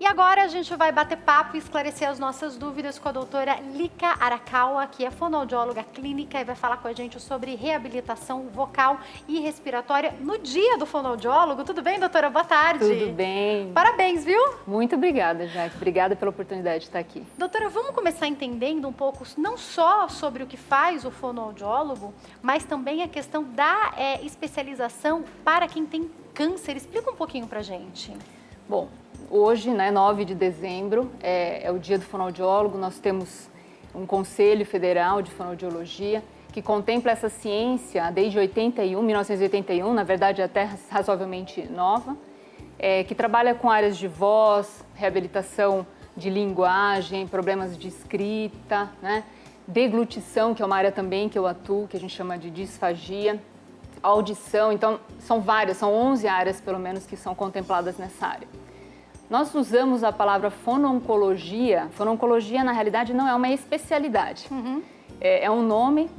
E agora a gente vai bater papo e esclarecer as nossas dúvidas com a doutora Lika Arakawa, que é fonoaudióloga clínica e vai falar com a gente sobre reabilitação vocal e respiratória no dia do fonoaudiólogo. Tudo bem, doutora? Boa tarde. Tudo bem. Parabéns, viu? Muito obrigada, Jaque. Obrigada pela oportunidade de estar aqui. Doutora, vamos começar entendendo um pouco, não só sobre o que faz o fonoaudiólogo, mas também a questão da especialização para quem tem câncer. Explica um pouquinho pra gente. Bom, hoje, 9 de dezembro, é o dia do fonoaudiólogo. Nós temos um Conselho Federal de Fonoaudiologia que contempla essa ciência desde 1981, na verdade até razoavelmente nova, que trabalha com áreas de voz, reabilitação de linguagem, problemas de escrita, deglutição, que é uma área também que eu atuo, que a gente chama de disfagia, audição. Então, são 11 áreas pelo menos que são contempladas nessa área. Nós usamos a palavra fono-oncologia. Fono-oncologia, na realidade, não é uma especialidade. É um nome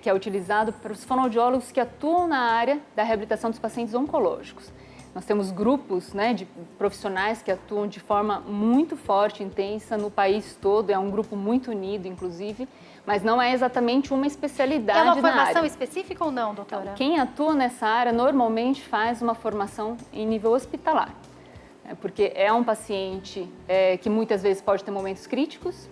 que é utilizado para os fonoaudiólogos que atuam na área da reabilitação dos pacientes oncológicos. Nós temos grupos de profissionais que atuam de forma muito forte, intensa no país todo. É um grupo muito unido, inclusive, mas não é exatamente uma especialidade na área. É uma formação específica ou não, doutora? Então, quem atua nessa área normalmente faz uma formação em nível hospitalar. Porque é um paciente que muitas vezes pode ter momentos críticos,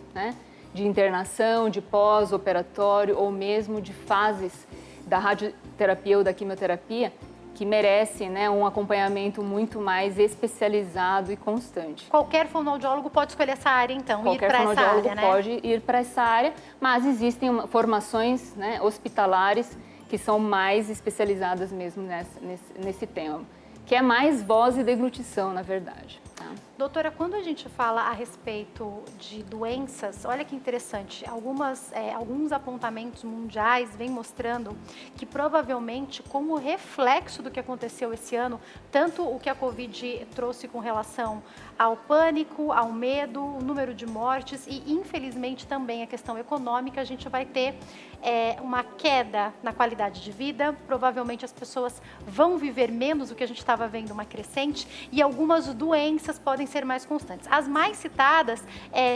de internação, de pós-operatório ou mesmo de fases da radioterapia ou da quimioterapia que merecem um acompanhamento muito mais especializado e constante. Qualquer fonoaudiólogo pode escolher essa área, então, ir para essa área, né? Pode ir para essa área, mas existem formações hospitalares que são mais especializadas mesmo nesse tema, que é mais voz e deglutição, na verdade. Tá? Doutora, quando a gente fala a respeito de doenças, olha que interessante, alguns apontamentos mundiais vêm mostrando que provavelmente como reflexo do que aconteceu esse ano, tanto o que a Covid trouxe com relação ao pânico, ao medo, o número de mortes e infelizmente também a questão econômica, a gente vai ter uma queda na qualidade de vida, provavelmente as pessoas vão viver menos do que a gente estava vendo, uma crescente, e algumas doenças podem ser mais constantes. As mais citadas,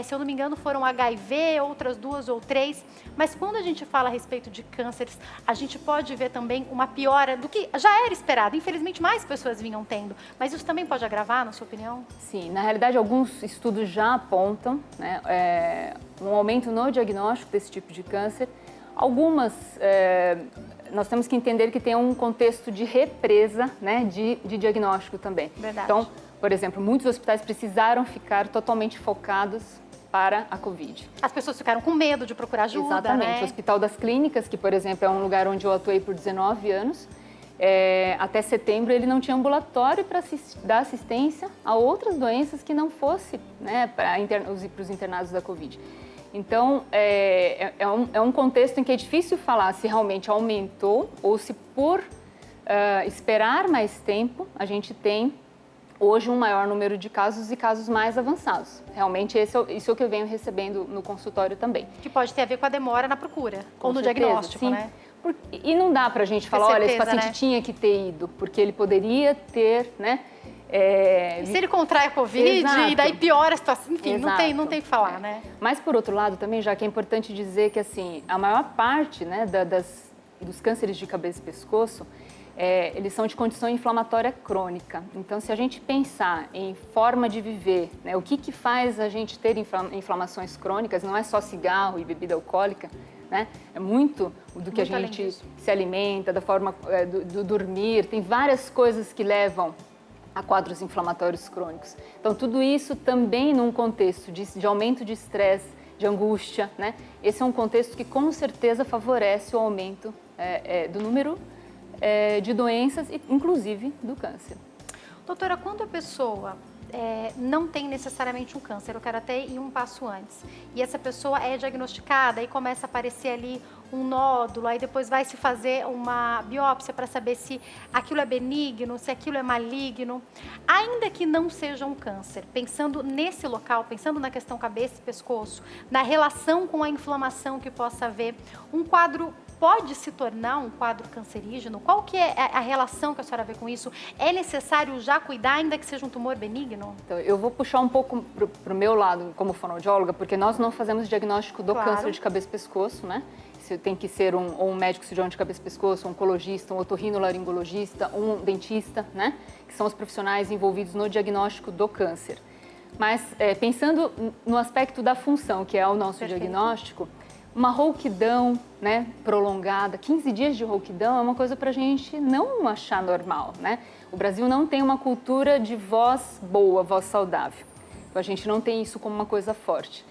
se eu não me engano, foram HIV, outras 2 ou 3, mas quando a gente fala a respeito de cânceres, a gente pode ver também uma piora do que já era esperado. Infelizmente, mais pessoas vinham tendo, mas isso também pode agravar, na sua opinião? Sim, na realidade, alguns estudos já apontam um aumento no diagnóstico desse tipo de câncer. Algumas, nós temos que entender que tem um contexto de represa de diagnóstico também. Verdade. Então, por exemplo, muitos hospitais precisaram ficar totalmente focados para a Covid. As pessoas ficaram com medo de procurar ajuda, Exatamente. O Hospital das Clínicas, que, por exemplo, é um lugar onde eu atuei por 19 anos, até setembro ele não tinha ambulatório para dar assistência a outras doenças que não fosse para os internados da Covid. Então, é um contexto em que é difícil falar se realmente aumentou ou se por esperar mais tempo a gente tem hoje um maior número de casos e casos mais avançados. Realmente isso é o que eu venho recebendo no consultório também. Que pode ter a ver com a demora na procura Com ou no certeza, diagnóstico, sim. né? E não dá pra gente falar, olha, esse paciente tinha que ter ido, porque ele poderia ter, E se ele contrai a Covid, Exato. e daí piora a situação, enfim, Exato. não tem o que falar, né? Mas, por outro lado, também, já que é importante dizer que, assim, a maior parte dos cânceres de cabeça e pescoço, eles são de condição inflamatória crônica. Então, se a gente pensar em forma de viver, o que faz a gente ter inflamações crônicas, não é só cigarro e bebida alcoólica, é muito do que a gente se alimenta, da forma do dormir, tem várias coisas que levam a quadros inflamatórios crônicos. Então, tudo isso também num contexto de aumento de estresse, de angústia, Esse é um contexto que com certeza favorece o aumento do número de doenças, inclusive do câncer. Doutora, quando a pessoa não tem necessariamente um câncer, eu quero até ir um passo antes, e essa pessoa é diagnosticada e começa a aparecer ali um nódulo, aí depois vai se fazer uma biópsia para saber se aquilo é benigno, se aquilo é maligno, ainda que não seja um câncer, pensando nesse local, pensando na questão cabeça e pescoço, na relação com a inflamação que possa haver, um quadro pode se tornar um quadro cancerígeno? Qual que é a relação que a senhora vê com isso? É necessário já cuidar, ainda que seja um tumor benigno? Então, eu vou puxar um pouco para o meu lado como fonoaudióloga, porque nós não fazemos diagnóstico do câncer de cabeça e pescoço, né? Isso tem que ser um médico cirurgião de cabeça e pescoço, um oncologista, um otorrinolaringologista, um dentista, né? Que são os profissionais envolvidos no diagnóstico do câncer. Mas pensando no aspecto da função, que é o nosso diagnóstico, uma rouquidão, né, prolongada, 15 dias de rouquidão é uma coisa para a gente não achar normal, né? O Brasil não tem uma cultura de voz boa, voz saudável. Então, a gente não tem isso como uma coisa forte.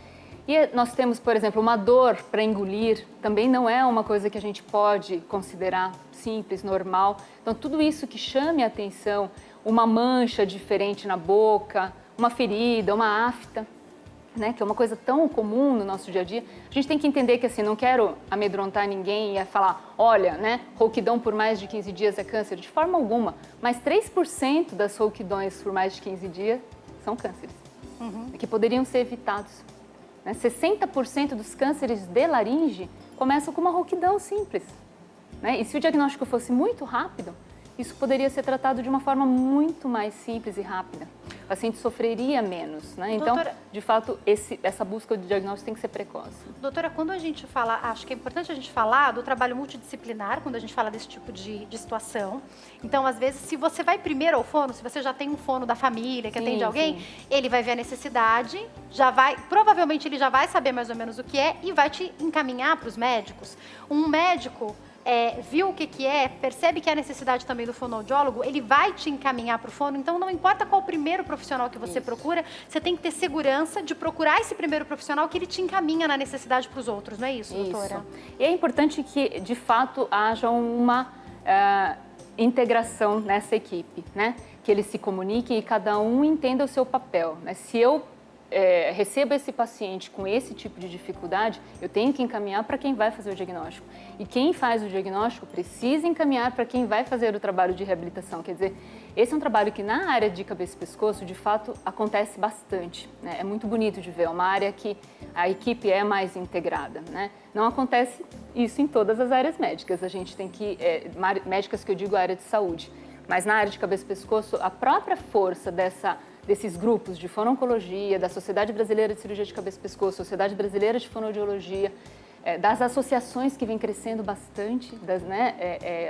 E nós temos, por exemplo, uma dor para engolir, também não é uma coisa que a gente pode considerar simples, normal. Então, tudo isso que chame a atenção, uma mancha diferente na boca, uma ferida, uma afta, né, que é uma coisa tão comum no nosso dia a dia, a gente tem que entender que, assim, não quero amedrontar ninguém e falar, olha, né, rouquidão por mais de 15 dias é câncer, de forma alguma, mas 3% das rouquidões por mais de 15 dias são cânceres, que poderiam ser evitados. 60% dos cânceres de laringe começam com uma rouquidão simples, né? E se o diagnóstico fosse muito rápido, isso poderia ser tratado de uma forma muito mais simples e rápida. O paciente sofreria menos, né? Então, doutora, de fato, essa busca de diagnóstico tem que ser precoce. Doutora, quando a gente fala, acho que é importante a gente falar do trabalho multidisciplinar, quando a gente fala desse tipo de situação. Então, às vezes, se você vai primeiro ao fono, se você já tem um fono da família que atende alguém, ele vai ver a necessidade, provavelmente ele já vai saber mais ou menos o que é e vai te encaminhar para os médicos. Um médico viu o que é, percebe que há necessidade também do fonoaudiólogo, ele vai te encaminhar para o fono. Então, não importa qual o primeiro profissional que você procura, você tem que ter segurança de procurar esse primeiro profissional que ele te encaminha na necessidade para os outros, não é isso, doutora? E é importante que, de fato, haja uma integração nessa equipe, né? Que eles se comuniquem e cada um entenda o seu papel, né? Se eu recebo esse paciente com esse tipo de dificuldade, eu tenho que encaminhar para quem vai fazer o diagnóstico. E quem faz o diagnóstico precisa encaminhar para quem vai fazer o trabalho de reabilitação. Quer dizer, esse é um trabalho que na área de cabeça e pescoço, de fato, acontece bastante, né? É muito bonito de ver, é uma área que a equipe é mais integrada, né? Não acontece isso em todas as áreas médicas, a gente tem que, médicas que eu digo a área de saúde, mas na área de cabeça e pescoço, a própria força desses grupos de fono-oncologia, da Sociedade Brasileira de Cirurgia de Cabeça e Pescoço, Sociedade Brasileira de Fonoaudiologia, das associações que vem crescendo bastante,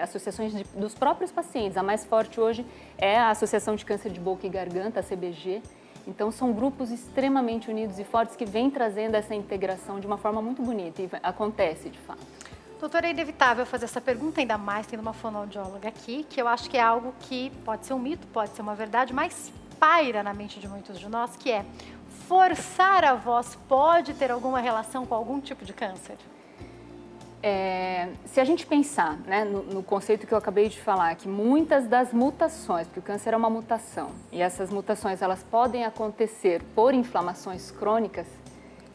associações dos próprios pacientes. A mais forte hoje é a Associação de Câncer de Boca e Garganta, a CBG. Então, são grupos extremamente unidos e fortes que vêm trazendo essa integração de uma forma muito bonita e acontece, de fato. Doutora, é inevitável fazer essa pergunta, ainda mais tendo uma fonoaudióloga aqui, que eu acho que é algo que pode ser um mito, pode ser uma verdade, mas paira na mente de muitos de nós, que é: forçar a voz pode ter alguma relação com algum tipo de câncer? Se a gente pensar, né, no conceito que eu acabei de falar, que muitas das mutações, porque o câncer é uma mutação, e essas mutações elas podem acontecer por inflamações crônicas,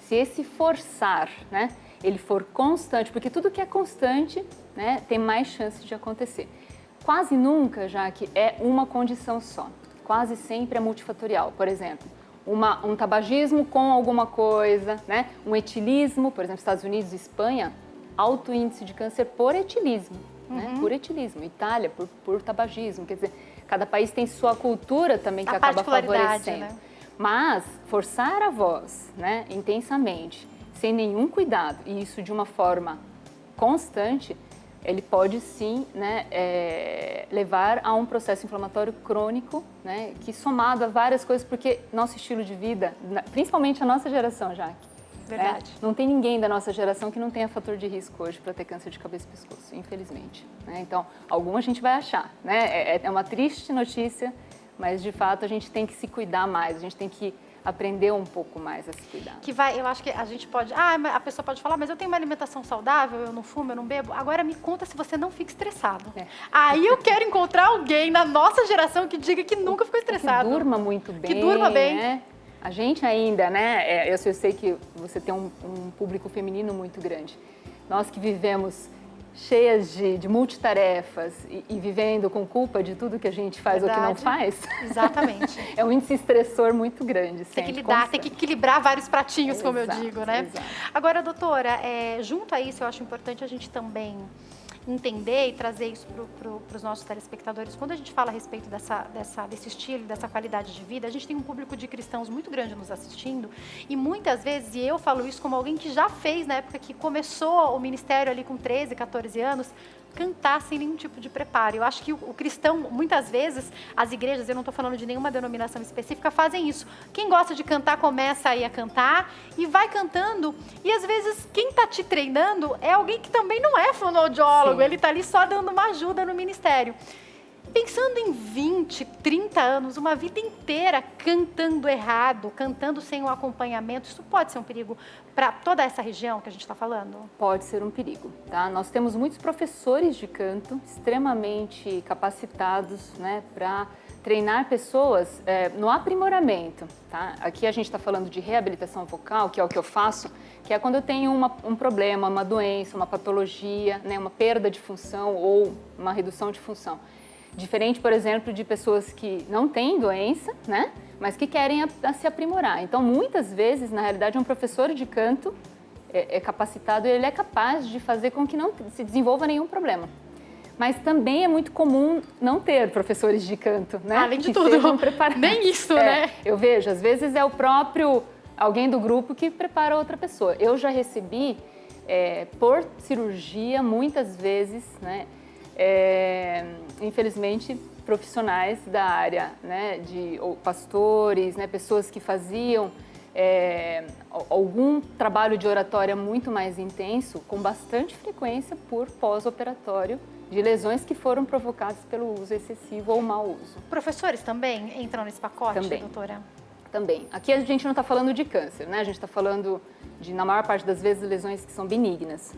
se esse forçar, né, ele for constante, porque tudo que é constante, né, tem mais chance de acontecer. Quase nunca, já que é uma condição só. Quase sempre é multifatorial. Por exemplo, um tabagismo com alguma coisa, né? Um etilismo, por exemplo, Estados Unidos e Espanha, alto índice de câncer por etilismo, né? Por etilismo. Itália, por tabagismo. Quer dizer, cada país tem sua cultura também que acaba favorecendo. Né? Mas forçar a voz, né, intensamente, sem nenhum cuidado, e isso de uma forma constante, ele pode sim, né, levar a um processo inflamatório crônico, né, que somado a várias coisas, porque nosso estilo de vida, principalmente a nossa geração, Jaque, verdade. Não tem ninguém da nossa geração que não tenha fator de risco hoje para ter câncer de cabeça e pescoço, infelizmente. Né? Então, alguma a gente vai achar, né? É uma triste notícia, mas de fato a gente tem que se cuidar mais, a gente tem que aprender um pouco mais a se cuidar. Eu acho que a gente pode, a pessoa pode falar, mas eu tenho uma alimentação saudável, eu não fumo, eu não bebo. Agora me conta se você não fica estressado. Aí eu quero encontrar alguém na nossa geração que diga que nunca ficou estressado. Que durma muito bem. Que durma bem. Né? A gente ainda, né, eu sei que você tem um público feminino muito grande. Nós que vivemos cheias de multitarefas e vivendo com culpa de tudo que a gente faz ou que não faz. Exatamente. É um índice estressor muito grande. Tem que lidar, tem que equilibrar vários pratinhos, como Exato, eu digo, né? Exato. Agora, doutora, junto a isso, eu acho importante a gente também entender e trazer isso para os nossos telespectadores. Quando a gente fala a respeito desse estilo, dessa qualidade de vida, a gente tem um público de cristãos muito grande nos assistindo e muitas vezes, e eu falo isso como alguém que já fez na época que começou o ministério ali com 13, 14 anos, cantar sem nenhum tipo de preparo. Eu acho que o cristão, muitas vezes, as igrejas, eu não estou falando de nenhuma denominação específica, fazem isso. Quem gosta de cantar, começa aí a cantar e vai cantando. E às vezes, quem está te treinando é alguém que também não é fonoaudiólogo, ele está ali só dando uma ajuda no ministério. Pensando em 20, 30 anos, uma vida inteira cantando errado, cantando sem um acompanhamento, isso pode ser um perigo para toda essa região que a gente está falando? Pode ser um perigo, tá? Nós temos muitos professores de canto extremamente capacitados, né, para treinar pessoas no aprimoramento, tá? Aqui a gente está falando de reabilitação vocal, que é o que eu faço, que é quando eu tenho um problema, uma doença, uma patologia, né, uma perda de função ou uma redução de função. Diferente, por exemplo, de pessoas que não têm doença, né, mas que querem se aprimorar. Então, muitas vezes, na realidade, um professor de canto é capacitado e ele é capaz de fazer com que não se desenvolva nenhum problema. Mas também é muito comum não ter professores de canto, né? Além de que tudo, sejam preparados. Nem isso, né? Eu vejo, às vezes é o próprio alguém do grupo que prepara outra pessoa. Eu já recebi, por cirurgia, muitas vezes, né? Infelizmente, profissionais da área, né, ou pastores, né, pessoas que faziam algum trabalho de oratória muito mais intenso, com bastante frequência por pós-operatório, de lesões que foram provocadas pelo uso excessivo ou mau uso. Professores também entram nesse pacote, Também. doutora? Também. Aqui a gente não está falando de câncer, né? A gente está falando de, na maior parte das vezes, lesões que são benignas,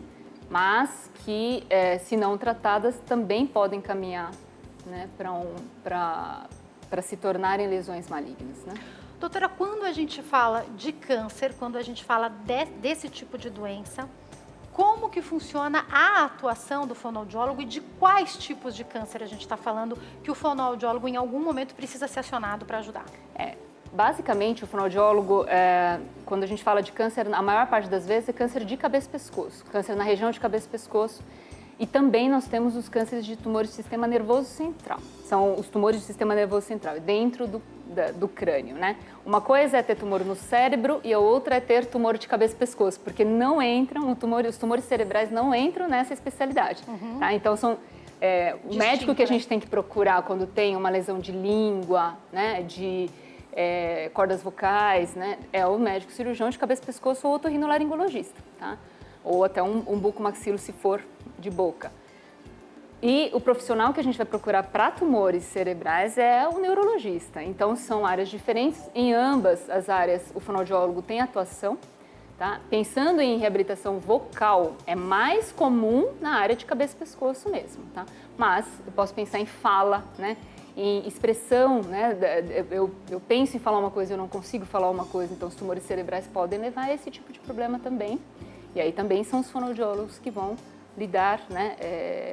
mas que, se não tratadas, também podem caminhar, né, para se tornarem lesões malignas, né? Doutora, quando a gente fala de câncer, quando a gente fala desse tipo de doença, como que funciona a atuação do fonoaudiólogo e de quais tipos de câncer a gente está falando que o fonoaudiólogo em algum momento precisa ser acionado para ajudar? Basicamente, o fonoaudiólogo, quando a gente fala de câncer, a maior parte das vezes é câncer de cabeça e pescoço, câncer na região de cabeça e pescoço. E também nós temos os cânceres de tumores do sistema nervoso central. São os tumores do sistema nervoso central, dentro do crânio, né? Uma coisa é ter tumor no cérebro e a outra é ter tumor de cabeça e pescoço, porque não entram, os tumores cerebrais não entram nessa especialidade, tá? Então, são... o médico que a gente tem que procurar quando tem uma lesão de língua, né, de cordas vocais, né, é o médico cirurgião de cabeça e pescoço ou otorrinolaringologista, tá? Ou até um bucomaxilo, se for de boca. E o profissional que a gente vai procurar para tumores cerebrais é o neurologista. Então, são áreas diferentes. Em ambas as áreas, o fonoaudiólogo tem atuação, tá? Pensando em reabilitação vocal, é mais comum na área de cabeça e pescoço mesmo, tá? Mas eu posso pensar em fala, né? Em expressão, né? Eu penso em falar uma coisa e eu não consigo falar uma coisa, então os tumores cerebrais podem levar a esse tipo de problema também. E aí também são os fonoaudiólogos que vão lidar, né,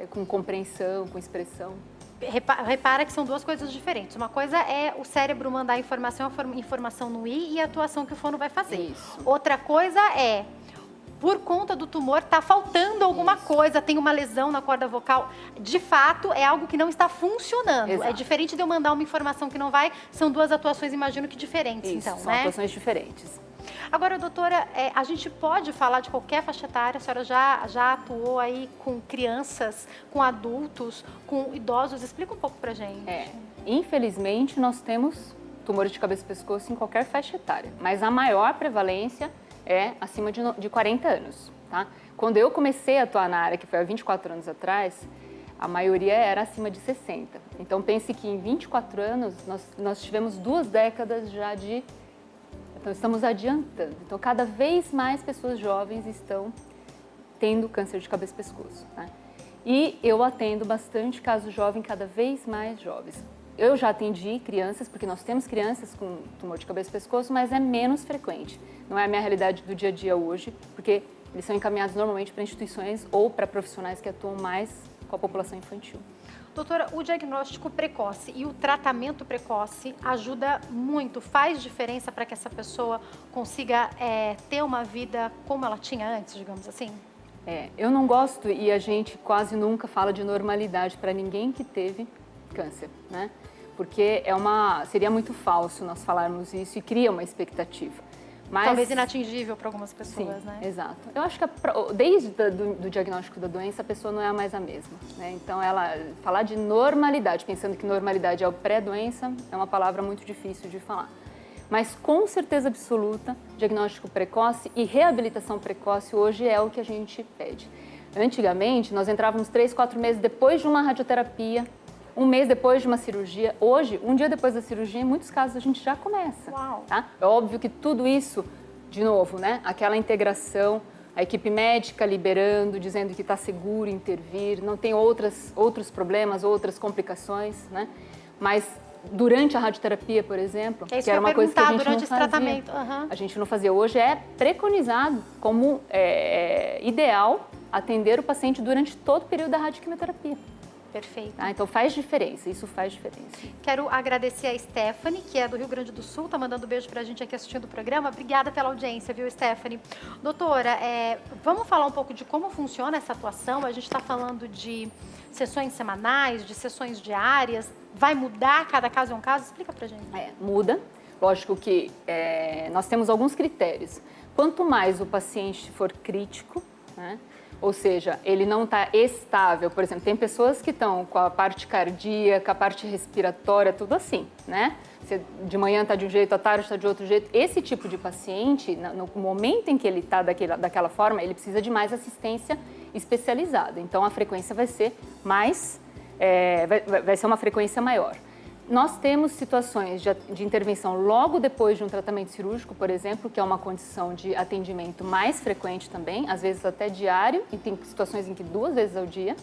com compreensão, com expressão. Repara que são duas coisas diferentes. Uma coisa é o cérebro mandar informação no I e a atuação que o fono vai fazer. Isso. Outra coisa é, por conta do tumor, tá faltando alguma coisa, tem uma lesão na corda vocal. De fato, é algo que não está funcionando. Exato. É diferente de eu mandar uma informação que não vai, são duas atuações, imagino que diferentes, Isso, então, são né? atuações diferentes. Agora, doutora, a gente pode falar de qualquer faixa etária? A senhora já atuou aí com crianças, com adultos, com idosos? Explica um pouco pra gente. Infelizmente, nós temos tumores de cabeça e pescoço em qualquer faixa etária, mas a maior prevalência é acima de 40 anos, tá? Quando eu comecei a atuar na área, que foi há 24 anos atrás, a maioria era acima de 60. Então, pense que em 24 anos, nós tivemos 2 décadas já de... Então, estamos adiantando. Então, cada vez mais pessoas jovens estão tendo câncer de cabeça e pescoço, né? E eu atendo bastante caso jovem, cada vez mais jovens. Eu já atendi crianças, porque nós temos crianças com tumor de cabeça e pescoço, mas é menos frequente. Não é a minha realidade do dia a dia hoje, porque eles são encaminhados normalmente para instituições ou para profissionais que atuam mais com a população infantil. Doutora, o diagnóstico precoce e o tratamento precoce ajuda muito, faz diferença para que essa pessoa consiga ter uma vida como ela tinha antes, digamos assim? Eu não gosto e a gente quase nunca fala de normalidade para ninguém que teve câncer, né? Porque seria muito falso nós falarmos isso e cria uma expectativa. Mas, talvez inatingível para algumas pessoas, sim, né? Exato. Eu acho que desde do diagnóstico da doença, a pessoa não é mais a mesma, né? Então, falar de normalidade, pensando que normalidade é o pré-doença, é uma palavra muito difícil de falar. Mas, com certeza absoluta, diagnóstico precoce e reabilitação precoce hoje é o que a gente pede. Antigamente, nós entrávamos 3, 4 meses depois de uma radioterapia, 1 mês depois de uma cirurgia. Hoje, 1 dia depois da cirurgia, em muitos casos, a gente já começa. Uau. Tá? É óbvio que tudo isso, de novo, né? Aquela integração, a equipe médica liberando, dizendo que está seguro intervir, não tem outros problemas, outras complicações, né? Mas durante a radioterapia, por exemplo, que era uma coisa que a gente durante não esse fazia. Tratamento. A gente não fazia. Hoje é preconizado como ideal atender o paciente durante todo o período da radioquimioterapia. Perfeito. Tá? Então faz diferença, isso faz diferença. Quero agradecer a Stephanie, que é do Rio Grande do Sul, tá mandando um beijo pra gente aqui assistindo o programa. Obrigada pela audiência, viu, Stephanie? Doutora, vamos falar um pouco de como funciona essa atuação. A gente está falando de sessões semanais, de sessões diárias. Vai mudar? Cada caso é um caso? Explica pra gente. Muda. Lógico que nós temos alguns critérios. Quanto mais o paciente for crítico, né? Ou seja, ele não está estável. Por exemplo, tem pessoas que estão com a parte cardíaca, a parte respiratória, tudo assim, né? De manhã está de um jeito, à tarde está de outro jeito. Esse tipo de paciente, no momento em que ele está daquela forma, ele precisa de mais assistência especializada. Então, a frequência vai ser vai ser uma frequência maior. Nós temos situações de intervenção logo depois de um tratamento cirúrgico, por exemplo, que é uma condição de atendimento mais frequente também, às vezes até diário, e tem situações em que 2 vezes ao dia,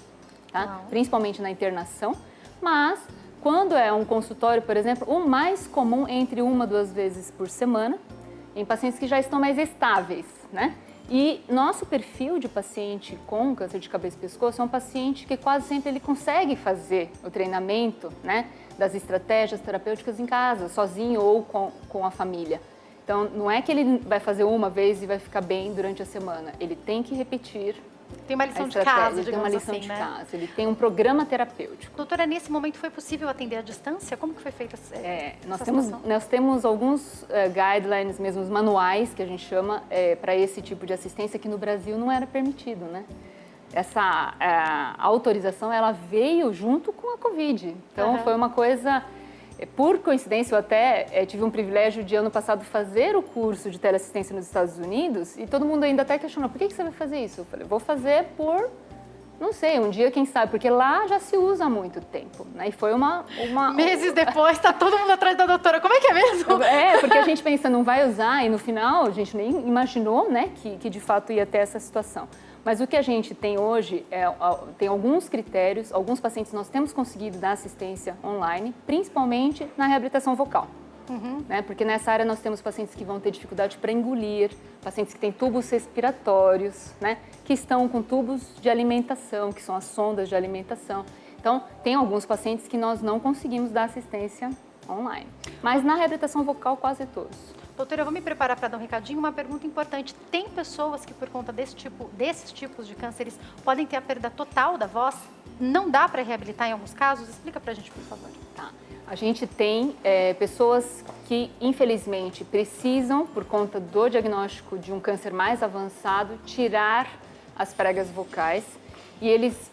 tá? Principalmente na internação. Mas, quando é um consultório, por exemplo, o mais comum é entre 1 a 2 vezes por semana, em pacientes que já estão mais estáveis, né? E nosso perfil de paciente com câncer de cabeça e pescoço é um paciente que quase sempre ele consegue fazer o treinamento, né, das estratégias terapêuticas em casa, sozinho ou com a família. Então, não é que ele vai fazer uma vez e vai ficar bem durante a semana. Ele tem que repetir. Tem uma lição de casa, digamos assim, Tem uma lição de né? casa, ele tem um programa terapêutico. Doutora, nesse momento foi possível atender à distância? Como que foi feita essa nós temos alguns guidelines, mesmo os manuais, que a gente chama, para esse tipo de assistência, que no Brasil não era permitido, né? Essa autorização, ela veio junto com a Covid. Então, foi uma coisa... Por coincidência, eu até tive um privilégio de, ano passado, fazer o curso de teleassistência nos Estados Unidos e todo mundo ainda até questionou, por que você vai fazer isso? Eu falei, vou fazer por, não sei, um dia, quem sabe, porque lá já se usa há muito tempo, né? E foi Meses depois, tá todo mundo atrás da doutora, como é que é mesmo? Porque a gente pensa, não vai usar, e no final a gente nem imaginou, né, que de fato ia ter essa situação. Mas o que a gente tem hoje tem alguns critérios, alguns pacientes nós temos conseguido dar assistência online, principalmente na reabilitação vocal. Né? Porque nessa área nós temos pacientes que vão ter dificuldade para engolir, pacientes que têm tubos respiratórios, né? Que estão com tubos de alimentação, que são as sondas de alimentação. Então, tem alguns pacientes que nós não conseguimos dar assistência online. Mas na reabilitação vocal, quase todos. Doutora, eu vou me preparar para dar um recadinho. Uma pergunta importante. Tem pessoas que, por conta desses tipos de cânceres, podem ter a perda total da voz? Não dá para reabilitar em alguns casos? Explica para a gente, por favor. Tá. A gente tem pessoas que, infelizmente, precisam, por conta do diagnóstico de um câncer mais avançado, tirar as pregas vocais e eles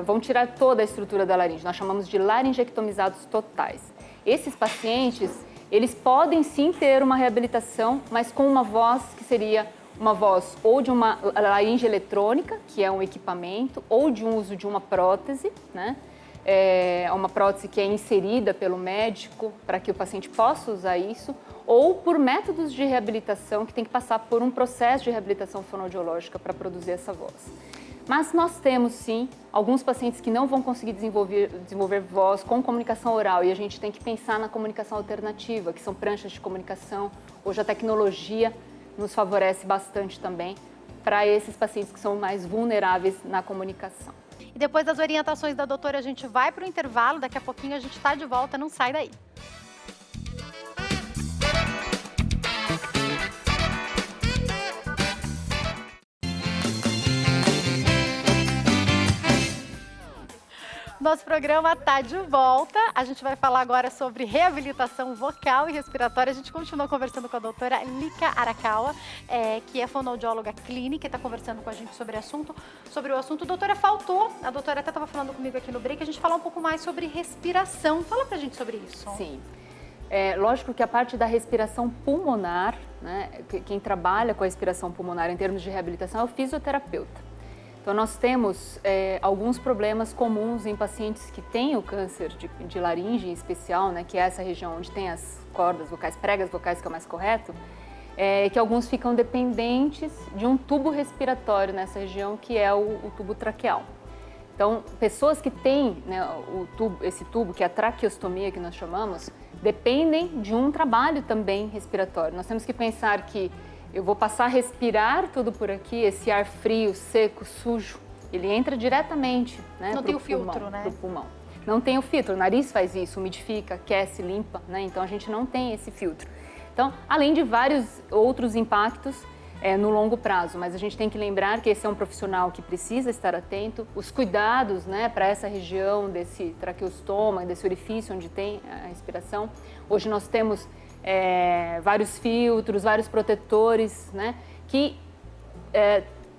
vão tirar toda a estrutura da laringe. Nós chamamos de laringectomizados totais. Esses pacientes, eles podem sim ter uma reabilitação, mas com uma voz que seria uma voz ou de uma laringe eletrônica, que é um equipamento, ou de um uso de uma prótese, né? Uma prótese que é inserida pelo médico para que o paciente possa usar isso, ou por métodos de reabilitação que tem que passar por um processo de reabilitação fonoaudiológica para produzir essa voz. Mas nós temos, sim, alguns pacientes que não vão conseguir desenvolver voz com comunicação oral e a gente tem que pensar na comunicação alternativa, que são pranchas de comunicação. Hoje a tecnologia nos favorece bastante também para esses pacientes que são mais vulneráveis na comunicação. E depois das orientações da doutora, a gente vai para o intervalo, daqui a pouquinho a gente está de volta, não sai daí. Nosso programa está de volta. A gente vai falar agora sobre reabilitação vocal e respiratória. A gente continua conversando com a doutora Lika Arakawa, que é fonoaudióloga clínica, e está conversando com a gente sobre o assunto. Doutora, faltou, a doutora até estava falando comigo aqui no break, a gente falar um pouco mais sobre respiração. Fala pra gente sobre isso. Sim. Lógico que a parte da respiração pulmonar, né, quem trabalha com a respiração pulmonar em termos de reabilitação é o fisioterapeuta. Então, nós temos alguns problemas comuns em pacientes que têm o câncer de laringe em especial, né, que é essa região onde tem as cordas vocais, pregas vocais, que é o mais correto, que alguns ficam dependentes de um tubo respiratório nessa região, que é o tubo traqueal. Então, pessoas que têm, né, esse tubo, que é a traqueostomia que nós chamamos, dependem de um trabalho também respiratório. Nós temos que pensar que eu vou passar a respirar tudo por aqui, esse ar frio, seco, sujo, ele entra diretamente, né, não tem o filtro, né? Pro pulmão. Não tem o filtro, o nariz faz isso, umidifica, aquece, limpa, né? Então a gente não tem esse filtro. Então, além de vários outros impactos no longo prazo, mas a gente tem que lembrar que esse é um profissional que precisa estar atento, os cuidados, né, para essa região desse traqueostoma, desse orifício onde tem a respiração. Hoje nós temos vários filtros, vários protetores, né, que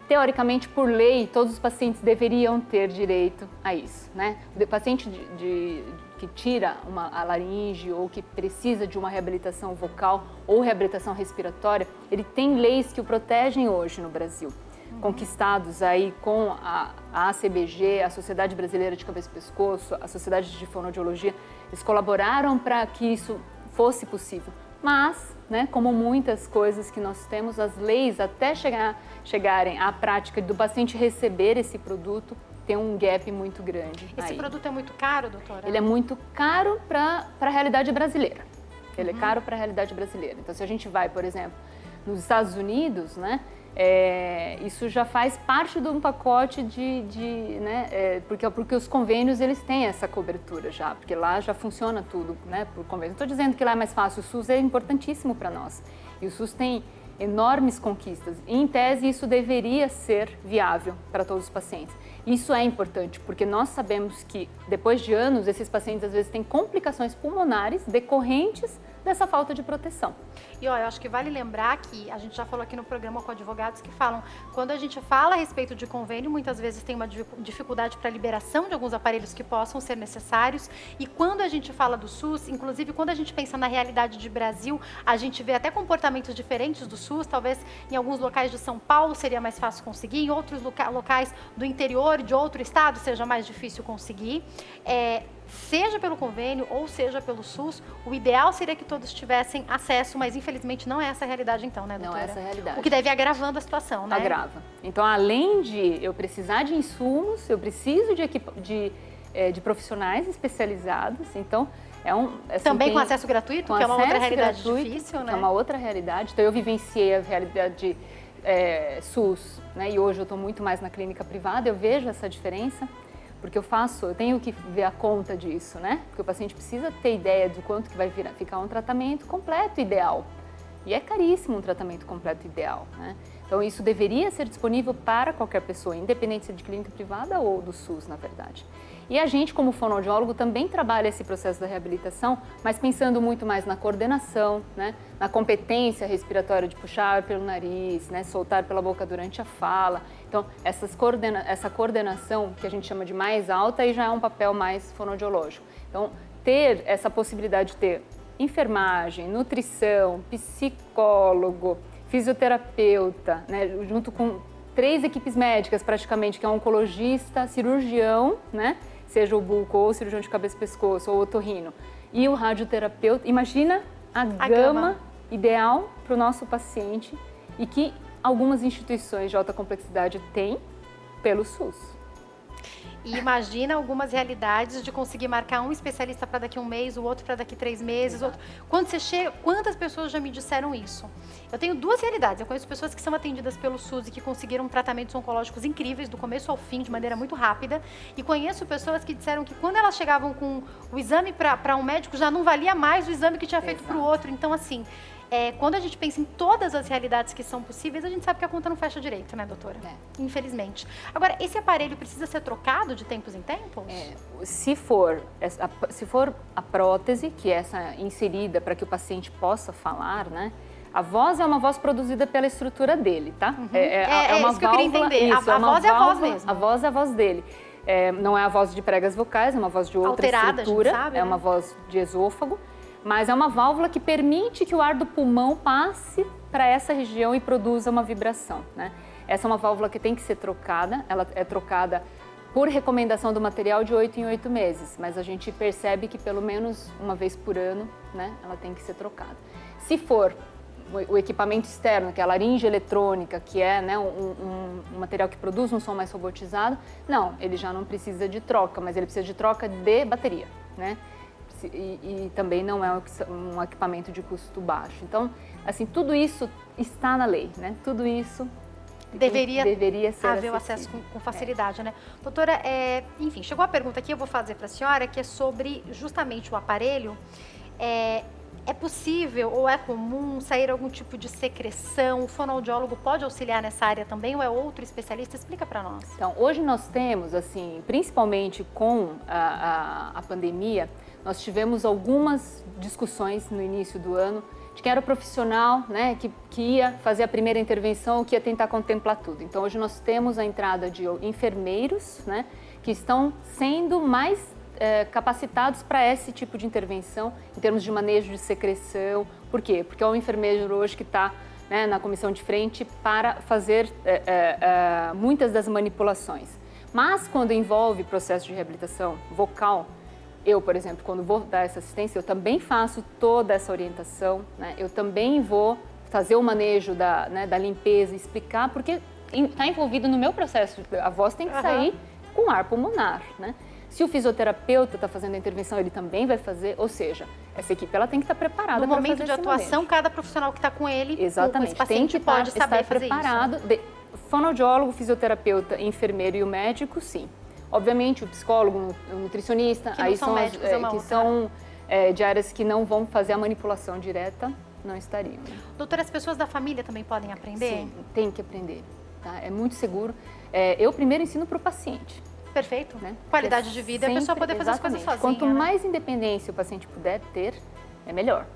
teoricamente, por lei, todos os pacientes deveriam ter direito a isso, né? O paciente que tira a laringe ou que precisa de uma reabilitação vocal ou reabilitação respiratória, ele tem leis que o protegem hoje no Brasil, conquistados aí com a ACBG, a Sociedade Brasileira de Cabeça e Pescoço, a Sociedade de Fonoaudiologia, eles colaboraram para que isso fosse possível, mas, né, como muitas coisas que nós temos, as leis até chegarem à prática do paciente receber esse produto, tem um gap muito grande. Esse produto é muito caro, doutora? Ele é muito caro para a realidade brasileira. Ele é caro para a realidade brasileira. Então, se a gente vai, por exemplo, nos Estados Unidos, né, isso já faz parte de um pacote porque os convênios eles têm essa cobertura já, porque lá já funciona tudo, né, por convênio. Não estou dizendo que lá é mais fácil, o SUS é importantíssimo para nós e o SUS tem enormes conquistas. E, em tese, isso deveria ser viável para todos os pacientes. Isso é importante, porque nós sabemos que, depois de anos, esses pacientes às vezes têm complicações pulmonares decorrentes dessa falta de proteção. E olha, eu acho que vale lembrar que a gente já falou aqui no programa com advogados que falam, quando a gente fala a respeito de convênio, muitas vezes tem uma dificuldade para a liberação de alguns aparelhos que possam ser necessários, e quando a gente fala do SUS, inclusive quando a gente pensa na realidade de Brasil, a gente vê até comportamentos diferentes do SUS, talvez em alguns locais de São Paulo seria mais fácil conseguir, em outros locais do interior de outro estado seja mais difícil conseguir. Seja pelo convênio ou seja pelo SUS, o ideal seria que todos tivessem acesso, mas infelizmente não é essa a realidade então, né, doutora? Não é essa a realidade. O que deve ir agravando a situação, né? Agrava. Então, além de eu precisar de insumos, eu preciso de profissionais especializados, então também com acesso gratuito, que é uma outra realidade difícil, né? É uma outra realidade. Então, eu vivenciei a realidade SUS, né? E hoje eu estou muito mais na clínica privada, eu vejo essa diferença. Porque eu tenho que ver a conta disso, né? Porque o paciente precisa ter ideia de quanto que vai ficar um tratamento completo ideal. E é caríssimo um tratamento completo ideal, né? Então, isso deveria ser disponível para qualquer pessoa, independente se é de clínica privada ou do SUS, na verdade. E a gente, como fonoaudiólogo, também trabalha esse processo da reabilitação, mas pensando muito mais na coordenação, né? Na competência respiratória de puxar pelo nariz, né? Soltar pela boca durante a fala. Então, essa coordenação, que a gente chama de mais alta, aí já é um papel mais fonoaudiológico. Então, ter essa possibilidade de ter enfermagem, nutrição, psicólogo, fisioterapeuta, né? Junto com 3 equipes médicas praticamente, que é um oncologista, cirurgião, né? Seja o buco ou o cirurgião de cabeça e pescoço ou otorrino, e o radioterapeuta. Imagina a gama ideal para o nosso paciente e que algumas instituições de alta complexidade têm pelo SUS. E imagina algumas realidades de conseguir marcar um especialista para daqui a um mês, o outro para daqui 3 meses. Outro... Quando você chega, quantas pessoas já me disseram isso? Eu tenho 2 realidades. Eu conheço pessoas que são atendidas pelo SUS e que conseguiram tratamentos oncológicos incríveis, do começo ao fim, de maneira muito rápida. E conheço pessoas que disseram que quando elas chegavam com o exame para um médico, já não valia mais o exame que tinha feito para o outro. Então, assim, quando a gente pensa em todas as realidades que são possíveis, a gente sabe que a conta não fecha direito, né, doutora? Infelizmente. Agora, esse aparelho precisa ser trocado de tempos em tempos? Se for a prótese, que é essa inserida para que o paciente possa falar, né? A voz é uma voz produzida pela estrutura dele, tá? É uma isso válvula, que eu queria entender. Isso, a voz é a voz mesmo. A voz é a voz dele. Não é a voz de pregas vocais, é uma voz de outra alterada, estrutura. A gente sabe, é uma voz de esôfago. Mas é uma válvula que permite que o ar do pulmão passe para essa região e produza uma vibração, né? Essa é uma válvula que tem que ser trocada, ela é trocada por recomendação do material de 8 em 8 meses, mas a gente percebe que pelo menos uma vez por ano, né, ela tem que ser trocada. Se for o equipamento externo, que é a laringe eletrônica, que é, né, um material que produz um som mais robotizado, não, ele já não precisa de troca, mas ele precisa de troca de bateria, né? E também não é um equipamento de custo baixo. Então, assim, tudo isso está na lei, né? Tudo isso deveria ser haver o acesso com facilidade, né? Doutora, enfim, chegou a pergunta aqui, eu vou fazer para a senhora, que é sobre justamente o aparelho. É possível ou é comum sair algum tipo de secreção? O fonoaudiólogo pode auxiliar nessa área também ou é outro especialista? Explica para nós. Então, hoje nós temos, assim, principalmente com a pandemia, nós tivemos algumas discussões no início do ano de quem era o profissional, né, que ia fazer a primeira intervenção, que ia tentar contemplar tudo. Então, hoje nós temos a entrada de enfermeiros, né, que estão sendo mais capacitados para esse tipo de intervenção, em termos de manejo de secreção. Por quê? Porque é um enfermeiro hoje que está, né, na comissão de frente para fazer muitas das manipulações. Mas quando envolve processo de reabilitação vocal, eu, por exemplo, quando vou dar essa assistência, eu também faço toda essa orientação, né? Eu também vou fazer o manejo da limpeza, explicar, porque está envolvido no meu processo. A voz tem que sair com ar pulmonar, né? Se o fisioterapeuta está fazendo a intervenção, ele também vai fazer, ou seja, essa equipe ela tem que estar preparada para fazer esse momento de atuação, manejo. cada profissional que está com ele, exatamente, com esse paciente tem que pode saber fazer preparado. isso. Fonoaudiólogo, fisioterapeuta, enfermeiro e o médico, sim. Obviamente, o psicólogo, o nutricionista, que aí são são médicos, que são de áreas que não vão fazer a manipulação direta, não estariam. Né? Doutora, as pessoas da família também podem aprender? Sim, tem que aprender. Tá? É muito seguro. Eu primeiro ensino para o paciente. Perfeito. Né? Qualidade de vida, sempre, a pessoa poder fazer as coisas sozinha. Quanto né? mais independência o paciente puder ter, é melhor.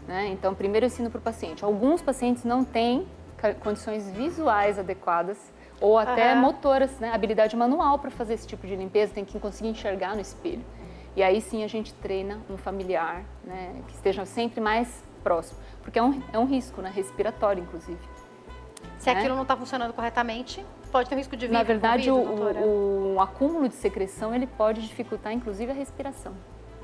Né? Então, primeiro eu ensino para o paciente. Alguns pacientes não têm condições visuais adequadas ou até motoras, né? Habilidade manual para fazer esse tipo de limpeza, tem que conseguir enxergar no espelho. E aí sim a gente treina um familiar, né? Que esteja sempre mais próximo, porque é um risco, né? Respiratório, inclusive. Se aquilo não está funcionando corretamente, pode ter um risco de vida. Na verdade, o acúmulo de secreção ele pode dificultar, inclusive, a respiração.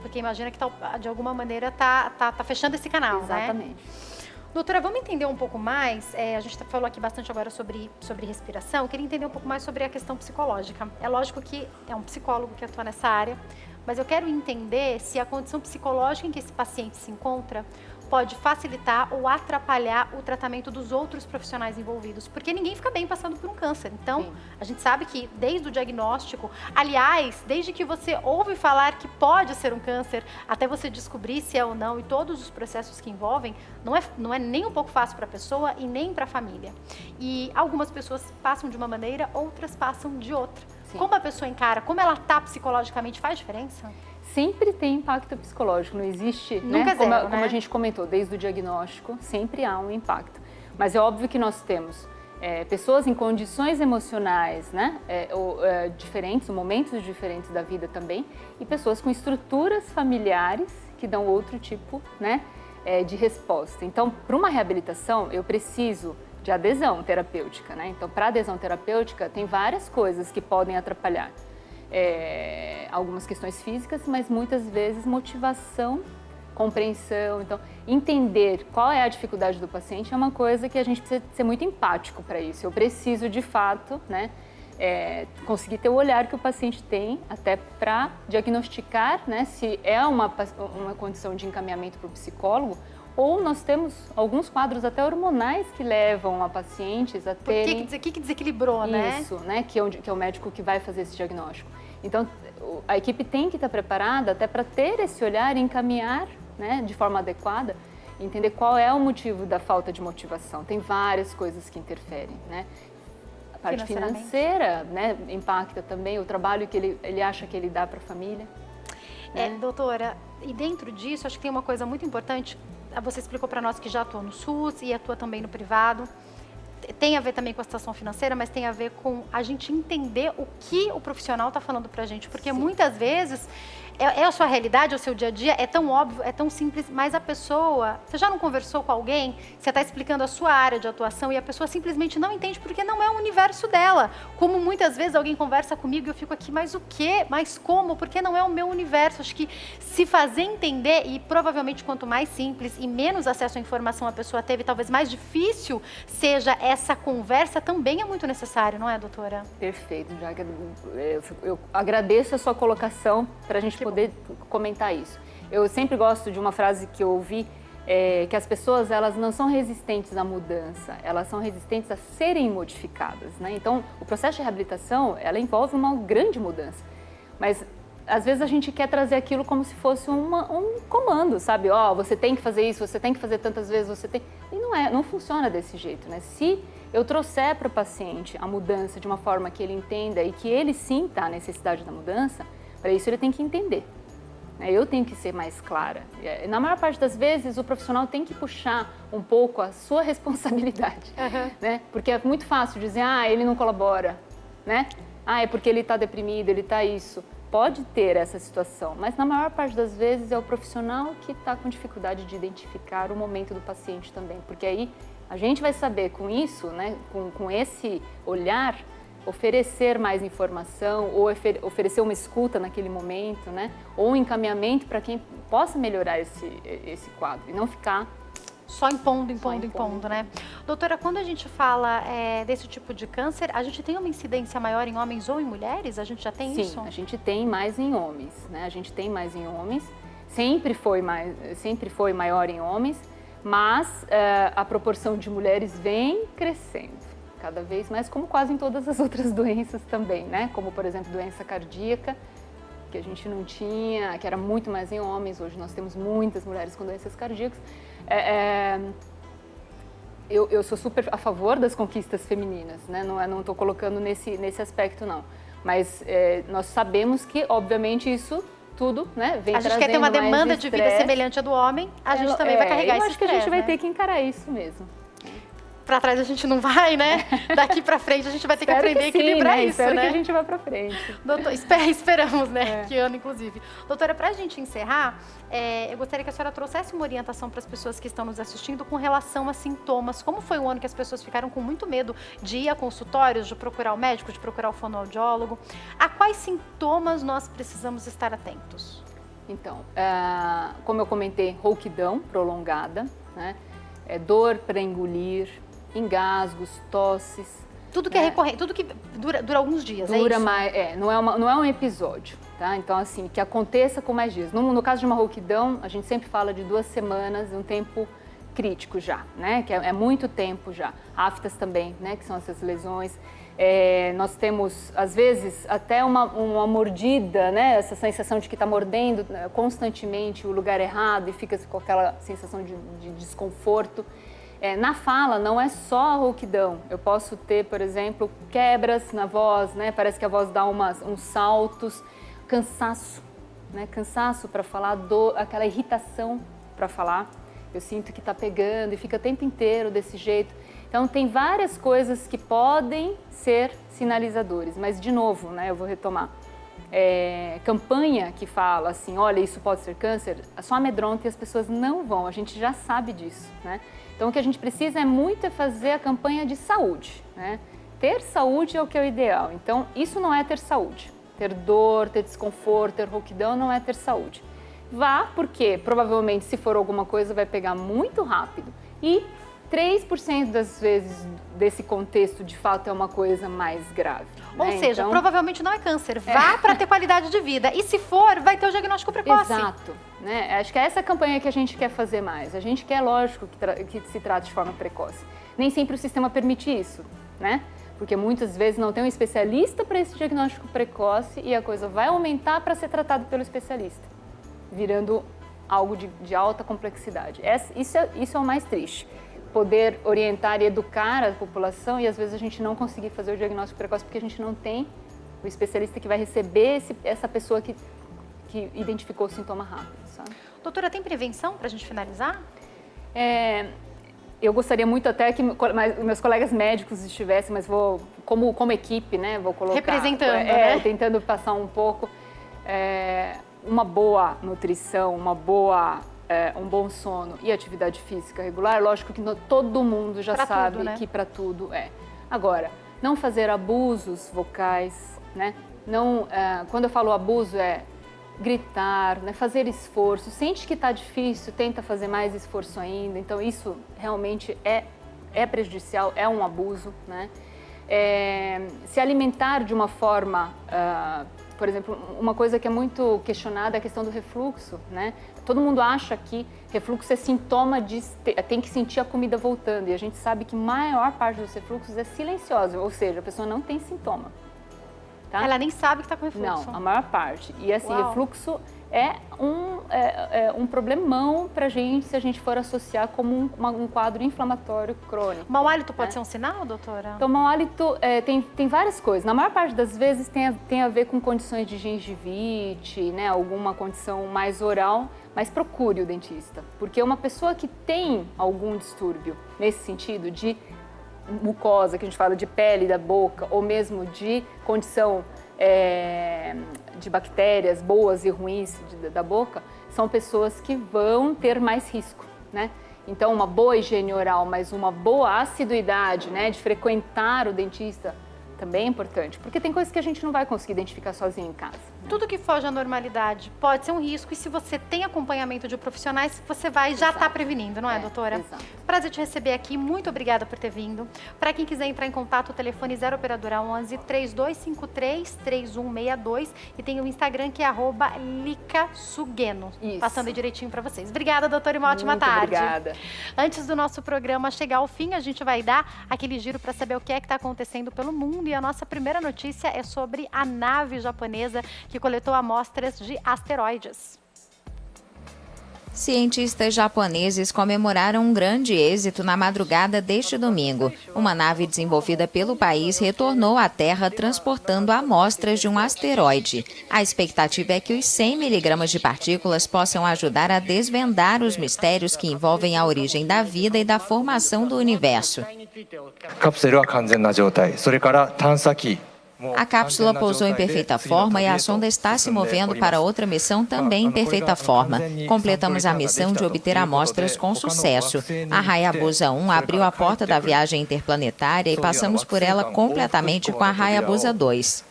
Porque imagina que de alguma maneira tá fechando esse canal, exatamente. Né? Doutora, vamos entender um pouco mais, a gente falou aqui bastante agora sobre respiração, eu queria entender um pouco mais sobre a questão psicológica. É lógico que é um psicólogo que atua nessa área, mas eu quero entender se a condição psicológica em que esse paciente se encontra pode facilitar ou atrapalhar o tratamento dos outros profissionais envolvidos, porque ninguém fica bem passando por um câncer. Então, sim, a gente sabe que desde o diagnóstico, aliás, desde que você ouve falar que pode ser um câncer, até você descobrir se é ou não, e todos os processos que envolvem, não é nem um pouco fácil para a pessoa e nem para a família. E algumas pessoas passam de uma maneira, outras passam de outra. Sim. Como a pessoa encara, como ela está psicologicamente, faz diferença? Sempre tem impacto psicológico, não existe, nunca né? Zero, como a gente comentou, desde o diagnóstico, sempre há um impacto. Mas é óbvio que nós temos pessoas em condições emocionais, né? Diferentes, momentos diferentes da vida também, e pessoas com estruturas familiares que dão outro tipo, né, de resposta. Então, para uma reabilitação, eu preciso de adesão terapêutica, né? Então, para adesão terapêutica, tem várias coisas que podem atrapalhar. Algumas questões físicas, mas muitas vezes motivação, compreensão. Então, entender qual é a dificuldade do paciente é uma coisa que a gente precisa ser muito empático para isso. Eu preciso, de fato, né, conseguir ter o olhar que o paciente tem até para diagnosticar, né, se é uma condição de encaminhamento para o psicólogo, ou nós temos alguns quadros até hormonais que levam a pacientes a terem... O que desequilibrou, né? Isso, né, que é o médico que vai fazer esse diagnóstico. Então, a equipe tem que estar preparada até para ter esse olhar e encaminhar, né, de forma adequada, entender qual é o motivo da falta de motivação. Tem várias coisas que interferem, né? A parte financeira, né, impacta também o trabalho que ele acha que ele dá para a família. Né? Doutora, e dentro disso, acho que tem uma coisa muito importante. Você explicou para nós que já atua no SUS e atua também no privado. Tem a ver também com a situação financeira, mas tem a ver com a gente entender o que o profissional está falando para a gente. Porque muitas vezes é a sua realidade, é o seu dia a dia, é tão óbvio, é tão simples, mas a pessoa... Você já não conversou com alguém? Você está explicando a sua área de atuação e a pessoa simplesmente não entende porque não é o universo dela. Como muitas vezes alguém conversa comigo e eu fico aqui, mas o quê? Mas como? Porque não é o meu universo. Acho que se fazer entender, e provavelmente quanto mais simples e menos acesso à informação a pessoa teve, talvez mais difícil seja essa conversa, também é muito necessário, não é, doutora? Perfeito, Jaga. Eu agradeço a sua colocação para a gente poder comentar isso. Eu sempre gosto de uma frase que eu ouvi, que as pessoas elas não são resistentes à mudança, elas são resistentes a serem modificadas, né? Então, o processo de reabilitação, ela envolve uma grande mudança, mas às vezes a gente quer trazer aquilo como se fosse um comando, sabe? Ó, você tem que fazer isso, você tem que fazer tantas vezes, você tem... E não funciona desse jeito, né? Se eu trouxer para o paciente a mudança de uma forma que ele entenda e que ele sinta a necessidade da mudança, para isso ele tem que entender. Eu tenho que ser mais clara. Na maior parte das vezes, o profissional tem que puxar um pouco a sua responsabilidade. Né? Porque é muito fácil dizer, ele não colabora, né? É porque ele está deprimido, ele está isso. Pode ter essa situação, mas na maior parte das vezes é o profissional que está com dificuldade de identificar o momento do paciente também. Porque aí a gente vai saber com isso, né, com esse olhar, oferecer mais informação ou oferecer uma escuta naquele momento, né, ou um encaminhamento para quem possa melhorar esse quadro e não ficar só impondo, né? Doutora, quando a gente fala desse tipo de câncer, a gente tem uma incidência maior em homens ou em mulheres? A gente já tem isso? Sim, a gente tem mais em homens, né? A gente tem mais em homens, sempre foi maior em homens, mas a proporção de mulheres vem crescendo cada vez mais, como quase em todas as outras doenças também, né? Como, por exemplo, doença cardíaca, que a gente não tinha, que era muito mais em homens, hoje nós temos muitas mulheres com doenças cardíacas. Eu sou super a favor das conquistas femininas, né? Não estou colocando nesse aspecto, não. Mas nós sabemos que, obviamente, isso tudo, né, vem trazendo mais estresse. A gente quer ter uma demanda de vida semelhante à do homem, a gente também vai carregar esse estresse. Eu acho que a gente vai ter que encarar isso mesmo. Para trás a gente não vai, né? Daqui para frente a gente vai ter que aprender a equilibrar isso, espero né? que a gente vá para frente. Doutor, esperamos, né? Que ano, inclusive. Doutora, para a gente encerrar, eu gostaria que a senhora trouxesse uma orientação para as pessoas que estão nos assistindo com relação a sintomas. Como foi um ano que as pessoas ficaram com muito medo de ir a consultórios, de procurar o médico, de procurar o fonoaudiólogo? A quais sintomas nós precisamos estar atentos? Então, como eu comentei, rouquidão prolongada, né? Dor para engolir, engasgos, tosses. Tudo que é recorrente, tudo que dura alguns dias, dura é isso? Mais, não é um episódio, tá? Então, assim, que aconteça com mais dias. No caso de uma rouquidão, a gente sempre fala de 2 semanas, um tempo crítico já, né? Que é muito tempo já. Aftas também, né? Que são essas lesões. Nós temos, às vezes, até uma mordida, né? Essa sensação de que está mordendo constantemente o lugar errado e fica com aquela sensação de desconforto. Na fala, não é só a rouquidão. Eu posso ter, por exemplo, quebras na voz, né? Parece que a voz dá uns saltos, cansaço, né? Cansaço para falar, aquela irritação para falar. Eu sinto que está pegando e fica o tempo inteiro desse jeito. Então, tem várias coisas que podem ser sinalizadores, mas, de novo, né, eu vou retomar. Campanha que fala assim, olha, isso pode ser câncer, só amedronta e as pessoas não vão, a gente já sabe disso, né? Então, o que a gente precisa é fazer a campanha de saúde, né? Ter saúde é o que é o ideal. Então, isso não é ter saúde. Ter dor, ter desconforto, ter rouquidão não é ter saúde. Vá, porque provavelmente, se for alguma coisa, vai pegar muito rápido e 3% das vezes desse contexto, de fato, é uma coisa mais grave. Ou seja, então, provavelmente não é câncer. Vá para ter qualidade de vida. E se for, vai ter o diagnóstico precoce. Exato. Né? Acho que é essa campanha que a gente quer fazer mais. A gente quer, lógico, que se trate de forma precoce. Nem sempre o sistema permite isso, né? Porque muitas vezes não tem um especialista para esse diagnóstico precoce e a coisa vai aumentar para ser tratado pelo especialista, virando algo de alta complexidade. Isso é o mais triste. Poder orientar e educar a população e às vezes a gente não conseguir fazer o diagnóstico precoce porque a gente não tem o especialista que vai receber essa pessoa que identificou o sintoma rápido, sabe? Doutora, tem prevenção para a gente finalizar? Eu gostaria muito até que meus colegas médicos estivessem, mas vou, como equipe, né, vou colocar... Representando, né? Tentando passar um pouco. Uma boa nutrição, um bom sono e atividade física regular, lógico que todo mundo já sabe que para tudo é. Agora, não fazer abusos vocais, né? Não, quando eu falo abuso gritar, né? Fazer esforço, sente que está difícil, tenta fazer mais esforço ainda, então isso realmente é prejudicial, é um abuso, né? Se alimentar de uma forma, por exemplo, uma coisa que é muito questionada é a questão do refluxo, né? Todo mundo acha que refluxo é sintoma tem que sentir a comida voltando, e a gente sabe que a maior parte dos refluxos é silenciosa, ou seja, a pessoa não tem sintoma. Tá? Ela nem sabe que está com refluxo. Não, a maior parte. E assim, refluxo é um problemão para a gente se a gente for associar como um quadro inflamatório crônico. Mau hálito pode ser um sinal, doutora? Então, mau hálito tem várias coisas. Na maior parte das vezes tem a ver com condições de gengivite, né, alguma condição mais oral, mas procure o dentista. Porque uma pessoa que tem algum distúrbio nesse sentido de mucosa, que a gente fala de pele da boca, ou mesmo de condição de bactérias boas e ruins da boca, são pessoas que vão ter mais risco, né? Então, uma boa higiene oral, mas uma boa assiduidade, né, de frequentar o dentista também é importante, porque tem coisas que a gente não vai conseguir identificar sozinho em casa. Tudo que foge à normalidade pode ser um risco e se você tem acompanhamento de profissionais, você vai já estar prevenindo, não é, doutora? Exato. Prazer te receber aqui, muito obrigada por ter vindo. Para quem quiser entrar em contato, o telefone 0 operadora 11 3253 3162 e tem o Instagram que é @licasugeno. Passando aí direitinho para vocês. Obrigada, doutora, e uma ótima tarde. Obrigada. Antes do nosso programa chegar ao fim, a gente vai dar aquele giro para saber o que é que está acontecendo pelo mundo e a nossa primeira notícia é sobre a nave japonesa que coletou amostras de asteroides. Cientistas japoneses comemoraram um grande êxito na madrugada deste domingo. Uma nave desenvolvida pelo país retornou à Terra transportando amostras de um asteroide. A expectativa é que os 100 miligramas de partículas possam ajudar a desvendar os mistérios que envolvem a origem da vida e da formação do universo. A cápsula pousou em perfeita forma e a sonda está se movendo para outra missão também em perfeita forma. Completamos a missão de obter amostras com sucesso. A Hayabusa 1 abriu a porta da viagem interplanetária e passamos por ela completamente com a Hayabusa 2.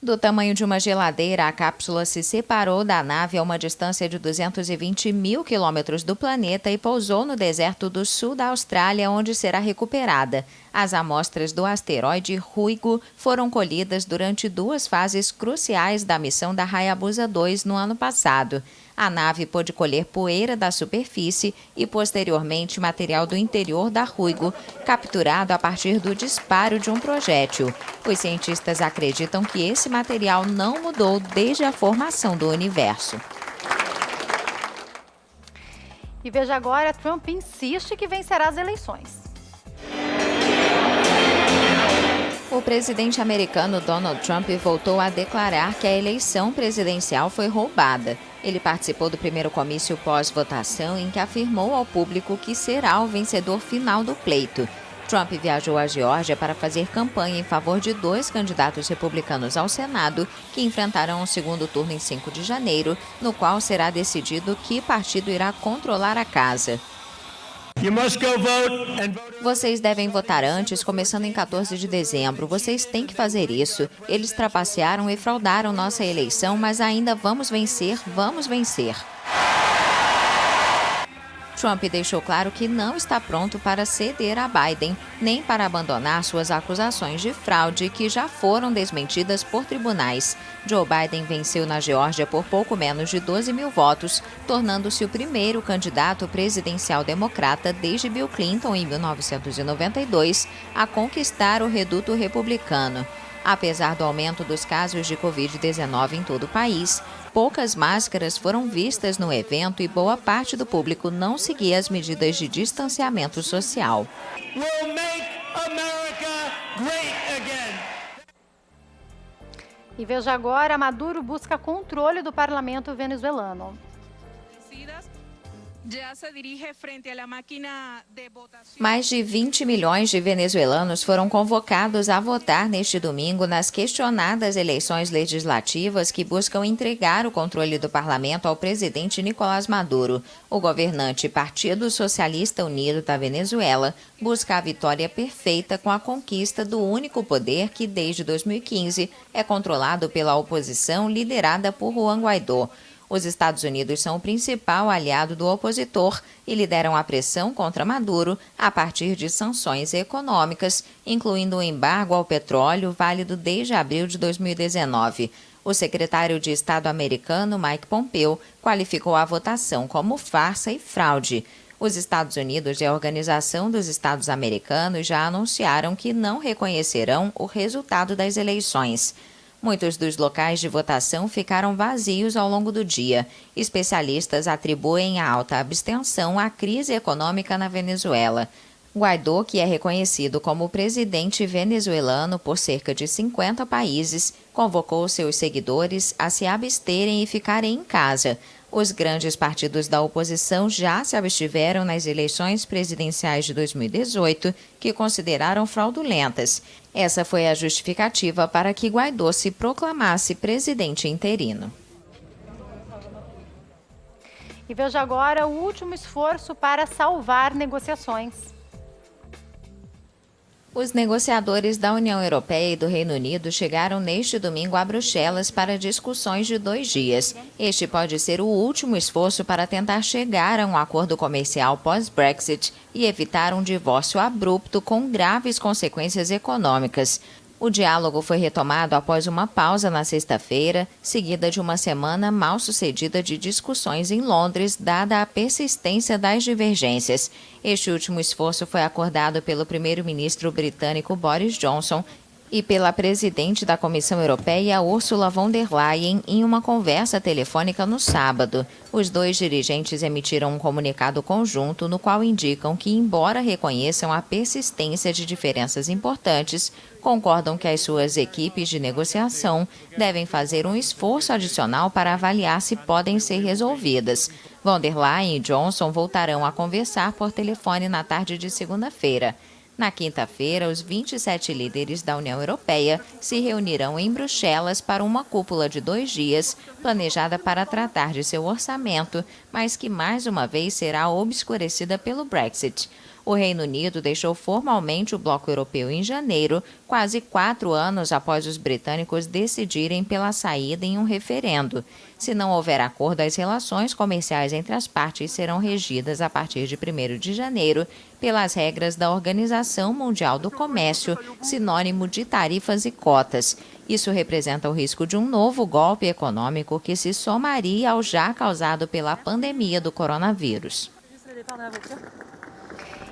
Do tamanho de uma geladeira, a cápsula se separou da nave a uma distância de 220 mil quilômetros do planeta e pousou no deserto do sul da Austrália, onde será recuperada. As amostras do asteroide Huygu foram colhidas durante 2 fases cruciais da missão da Hayabusa 2 no ano passado. A nave pôde colher poeira da superfície e, posteriormente, material do interior da Huygu, capturado a partir do disparo de um projétil. Os cientistas acreditam que esse material não mudou desde a formação do universo. E veja agora, Trump insiste que vencerá as eleições. O presidente americano Donald Trump voltou a declarar que a eleição presidencial foi roubada. Ele participou do primeiro comício pós-votação em que afirmou ao público que será o vencedor final do pleito. Trump viajou à Geórgia para fazer campanha em favor de 2 candidatos republicanos ao Senado que enfrentarão o segundo turno em 5 de janeiro, no qual será decidido que partido irá controlar a casa. Vocês devem votar antes, começando em 14 de dezembro. Vocês têm que fazer isso. Eles trapacearam e fraudaram nossa eleição, mas ainda vamos vencer, vamos vencer. Trump deixou claro que não está pronto para ceder a Biden, nem para abandonar suas acusações de fraude que já foram desmentidas por tribunais. Joe Biden venceu na Geórgia por pouco menos de 12 mil votos, tornando-se o primeiro candidato presidencial democrata desde Bill Clinton em 1992 a conquistar o reduto republicano. Apesar do aumento dos casos de Covid-19 em todo o país, poucas máscaras foram vistas no evento e boa parte do público não seguia as medidas de distanciamento social. We'll make America great again. E veja agora, Maduro busca controle do parlamento venezuelano. Mais de 20 milhões de venezuelanos foram convocados a votar neste domingo nas questionadas eleições legislativas que buscam entregar o controle do parlamento ao presidente Nicolás Maduro. O governante Partido Socialista Unido da Venezuela busca a vitória perfeita com a conquista do único poder que, desde 2015, é controlado pela oposição liderada por Juan Guaidó. Os Estados Unidos são o principal aliado do opositor e lideram a pressão contra Maduro a partir de sanções econômicas, incluindo o embargo ao petróleo válido desde abril de 2019. O secretário de Estado americano, Mike Pompeo, qualificou a votação como farsa e fraude. Os Estados Unidos e a Organização dos Estados Americanos já anunciaram que não reconhecerão o resultado das eleições. Muitos dos locais de votação ficaram vazios ao longo do dia. Especialistas atribuem a alta abstenção à crise econômica na Venezuela. Guaidó, que é reconhecido como presidente venezuelano por cerca de 50 países, convocou seus seguidores a se absterem e ficarem em casa. Os grandes partidos da oposição já se abstiveram nas eleições presidenciais de 2018, que consideraram fraudulentas. Essa foi a justificativa para que Guaidó se proclamasse presidente interino. E veja agora o último esforço para salvar negociações. Os negociadores da União Europeia e do Reino Unido chegaram neste domingo a Bruxelas para discussões de 2 dias. Este pode ser o último esforço para tentar chegar a um acordo comercial pós-Brexit e evitar um divórcio abrupto com graves consequências econômicas. O diálogo foi retomado após uma pausa na sexta-feira, seguida de uma semana mal sucedida de discussões em Londres, dada a persistência das divergências. Este último esforço foi acordado pelo primeiro-ministro britânico Boris Johnson e pela presidente da Comissão Europeia, Ursula von der Leyen, em uma conversa telefônica no sábado. Os 2 dirigentes emitiram um comunicado conjunto no qual indicam que, embora reconheçam a persistência de diferenças importantes, concordam que as suas equipes de negociação devem fazer um esforço adicional para avaliar se podem ser resolvidas. Von der Leyen e Johnson voltarão a conversar por telefone na tarde de segunda-feira. Na quinta-feira, os 27 líderes da União Europeia se reunirão em Bruxelas para uma cúpula de 2 dias, planejada para tratar de seu orçamento, mas que mais uma vez será obscurecida pelo Brexit. O Reino Unido deixou formalmente o bloco europeu em janeiro, quase 4 anos após os britânicos decidirem pela saída em um referendo. Se não houver acordo, as relações comerciais entre as partes serão regidas a partir de 1º de janeiro pelas regras da Organização Mundial do Comércio, sinônimo de tarifas e cotas. Isso representa o risco de um novo golpe econômico que se somaria ao já causado pela pandemia do coronavírus.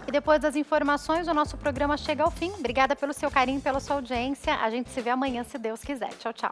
E depois das informações, o nosso programa chega ao fim. Obrigada pelo seu carinho e pela sua audiência. A gente se vê amanhã, se Deus quiser. Tchau, tchau.